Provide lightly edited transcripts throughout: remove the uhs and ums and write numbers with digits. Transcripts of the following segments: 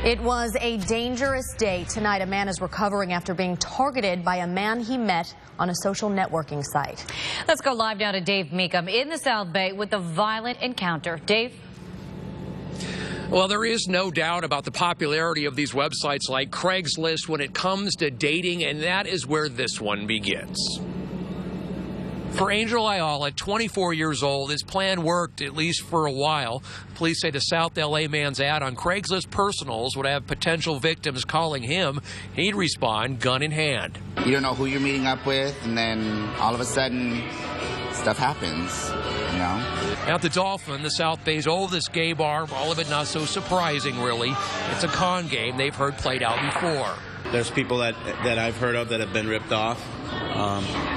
It was a dangerous day. Tonight, a man is recovering after being targeted by a man he met on a social networking site. Let's go live now to Dave Meekum in the South Bay with the violent encounter. Dave? Well, there is no doubt about the popularity of these websites like Craigslist when it comes to dating, and that is where this one begins. For Angel Ayala, 24 years old, his plan worked, at least for a while. Police say the South L.A. man's ad on Craigslist Personals would have potential victims calling him. He'd respond gun in hand. You don't know who you're meeting up with, and then all of a sudden, stuff happens, you know? At the Dolphin, the South Bay's oldest gay bar, all of it not so surprising, really. It's a con game they've heard played out before. There's people that I've heard of that have been ripped off,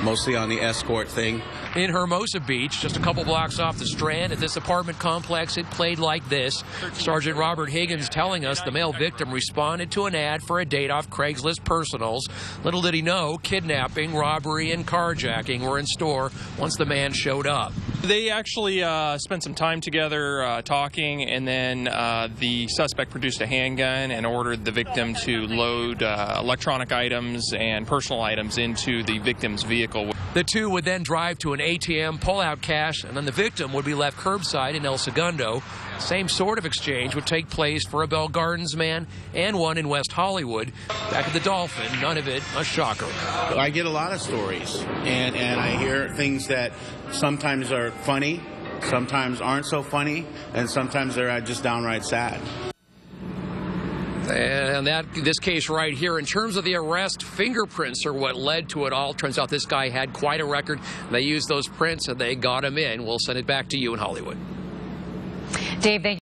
mostly on the escort thing. In Hermosa Beach, just a couple blocks off the Strand, at this apartment complex, it played like this. Sergeant Robert Higgins telling us the male victim responded to an ad for a date off Craigslist Personals. Little did he know, kidnapping, robbery, and carjacking were in store once the man showed up. They actually spent some time together talking, and then the suspect produced a handgun and ordered the victim to load electronic items and personal items into the victim's vehicle. The two would then drive to an ATM, pull out cash, and then the victim would be left curbside in El Segundo. Same sort of exchange would take place for a Bell Gardens man and one in West Hollywood. Back at the Dolphin, none of it a shocker. I get a lot of stories, and I hear things that sometimes are funny, sometimes aren't so funny, and sometimes they're just downright sad. And this case right here, in terms of the arrest, fingerprints are what led to it all. Turns out this guy had quite a record. They used those prints and they got him in. We'll send it back to you in Hollywood. Dave, thank you.